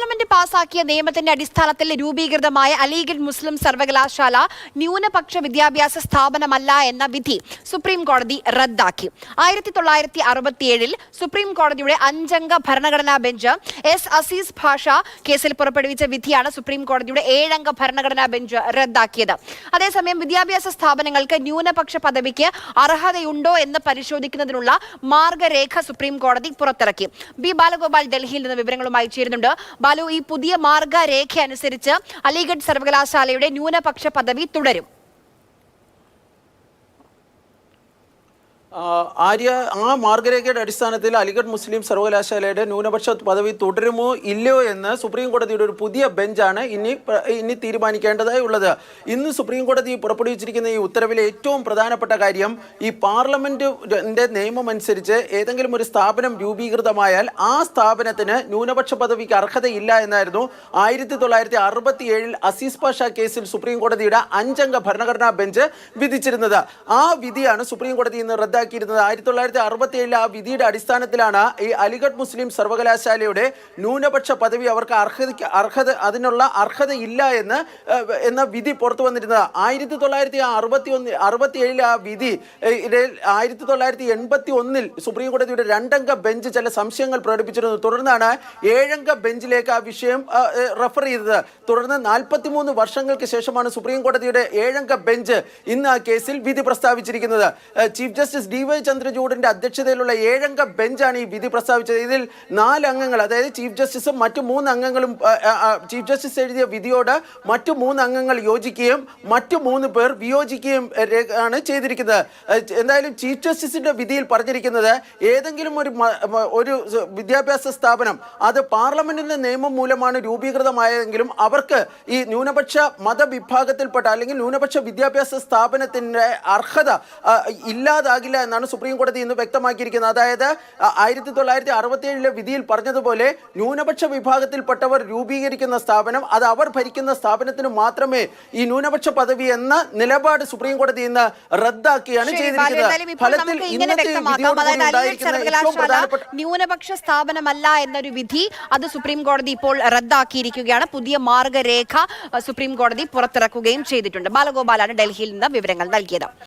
Parliament പാസാക്കിയ നിയമത്തിന്റെ അടിസ്ഥാനത്തിൽ രൂപീകൃതമായ അലിഗഡ് മുസ്ലിം സർവകലാശാല ന്യൂനപക്ഷ വിദ്യാഭ്യാസ സ്ഥാപനമല്ല എന്ന വിധി സുപ്രീം കോടതി റദ്ദാക്കി. 1967 സുപ്രീം കോടതിയുടെ 5-അംഗ ഭരണഘടനാ ബെഞ്ച് എസ് അസീസ് ഭാഷ കേസിൽ പുറപ്പെടുവിച്ച വിധിയാണ് സുപ്രീം കോടതിയുടെ 7-അംഗ ഭരണഘടനാ ബെഞ്ച് റദ്ദാക്കിയത്. അതേസമയം വിദ്യാഭ്യാസ സ്ഥാപനങ്ങൾക്ക് ന്യൂനപക്ഷ പദവിക്ക് അർഹതയുണ്ടോ എന്ന് പരിശോധിക്കുന്നതിനുള്ള മാർഗരേഖ സുപ്രീം കോടതി പുറത്തിറക്കി. ബി ബാലഗോപാൽ ഡൽഹിയിൽ നിന്ന് വിവരങ്ങളുമായി ചേരുന്നുണ്ട്. ബാലു, ഈ പുതിയ മാർഗരേഖ അനുസരിച്ച് അലിഗഡ് സർവകലാശാലയുടെ ന്യൂനപക്ഷ പദവി തുടരും. ആര്യ, ആ മാർഗരേഖയുടെ അടിസ്ഥാനത്തിൽ അലിഗഡ് മുസ്ലിം സർവകലാശാലയുടെ ന്യൂനപക്ഷ പദവി തുടരുമോ ഇല്ലയോ എന്ന് സുപ്രീം കോടതിയുടെ ഒരു പുതിയ ബെഞ്ചാണ് ഇനി തീരുമാനിക്കേണ്ടതായി ഉള്ളത്. ഇന്ന് സുപ്രീം കോടതി പുറപ്പെടുവിച്ചിരിക്കുന്ന ഈ ഉത്തരവിലെ ഏറ്റവും പ്രധാനപ്പെട്ട കാര്യം, ഈ പാർലമെന്റിന്റെ നിയമം അനുസരിച്ച് ഏതെങ്കിലും ഒരു സ്ഥാപനം രൂപീകൃതമായാൽ ആ സ്ഥാപനത്തിന് ന്യൂനപക്ഷ പദവിക്ക് അർഹതയില്ല എന്നായിരുന്നു 1967 അസീസ് പാഷ കേസിൽ സുപ്രീം കോടതിയുടെ 5-അംഗ ഭരണഘടനാ ബെഞ്ച് വിധിച്ചിരുന്നത്. ആ വിധിയാണ് സുപ്രീം കോടതി ഇന്ന് റദ്ദാക്കിയിരുന്നത്. 1967 ആ വിധിയുടെ അടിസ്ഥാനത്തിലാണ് ഈ അലിഗഡ് മുസ്ലിം സർവകലാശാലയുടെ ന്യൂനപക്ഷ പദവി അവർക്ക് അതിനുള്ള അർഹതയില്ല എന്ന വിധി പുറത്തു വന്നിരുന്നത്. 1967 ആ വിധി 1981 സുപ്രീം കോടതിയുടെ 2-അംഗ ബെഞ്ച് ചില സംശയങ്ങൾ പ്രകടിപ്പിച്ചിരുന്നു. തുടർന്നാണ് 7-അംഗ ബെഞ്ചിലേക്ക് ആ വിഷയം റെഫർ ചെയ്തത്. തുടർന്ന് 43 വർഷങ്ങൾക്ക് ശേഷമാണ് സുപ്രീം കോടതിയുടെ 7-അംഗ ബെഞ്ച് ഇന്ന് ആ കേസിൽ വിധി പ്രസ്താവിച്ചിരിക്കുന്നത്. Chief justice D.Y. ചന്ദ്രചൂഡിന്റെ അധ്യക്ഷതയിലുള്ള 7-അംഗ ബെഞ്ചാണ് ഈ വിധി പ്രസ്താവിച്ചത്. ഇതിൽ 4 അംഗങ്ങൾ, അതായത് ചീഫ് ജസ്റ്റിസും മറ്റു 3 അംഗങ്ങളും, ചീഫ് ജസ്റ്റിസ് എഴുതിയ വിധിയോട് മറ്റു 3 അംഗങ്ങൾ യോജിക്കുകയും മറ്റു 3 പേർ വിയോജിക്കുകയും ആണ് ചെയ്തിരിക്കുന്നത്. എന്തായാലും ചീഫ് ജസ്റ്റിസിന്റെ വിധിയിൽ പറഞ്ഞിരിക്കുന്നത്, ഏതെങ്കിലും ഒരു വിദ്യാഭ്യാസ സ്ഥാപനം അത് പാർലമെന്റിന്റെ നിയമം മൂലമാണ് രൂപീകൃതമായതെങ്കിലും അവർക്ക് ഈ ന്യൂനപക്ഷ മതവിഭാഗത്തിൽപ്പെട്ട അല്ലെങ്കിൽ ന്യൂനപക്ഷ വിദ്യാഭ്യാസ സ്ഥാപനത്തിന്റെ അർഹത ഇല്ലാതാകില്ല എന്നാണ് സുപ്രീം കോടതി ഇന്ന് വ്യക്തമാക്കിയിരിക്കുന്നത്. അതായത് 1967 വിധിയിൽ പറഞ്ഞതുപോലെ ന്യൂനപക്ഷ വിഭാഗത്തിൽപ്പെട്ടവർ രൂപീകരിക്കുന്ന സ്ഥാപനം അത് അവർ ഭരിക്കുന്ന സ്ഥാപനത്തിന് മാത്രമേ ഈ ന്യൂനപക്ഷ പദവി എന്ന നിലപാട് സുപ്രീം കോടതി ഇന്ന് റദ്ദാക്കിയാണ് ചെയ്തിരിക്കുന്നത്. ഫലത്തിൽ ന്യൂനപക്ഷ സ്ഥാപനമല്ല എന്നൊരു വിധി അത് സുപ്രീം കോടതി ഇപ്പോൾ റദ്ദാക്കിയിരിക്കുകയാണ്. പുതിയ മാർഗരേഖ സുപ്രീം കോടതി പുറത്തിറക്കുകയും ചെയ്തിട്ടുണ്ട്. ബാലഗോപാലാണ് ഡൽഹിയിൽ നിന്ന് വിവരങ്ങൾ നൽകിയത്.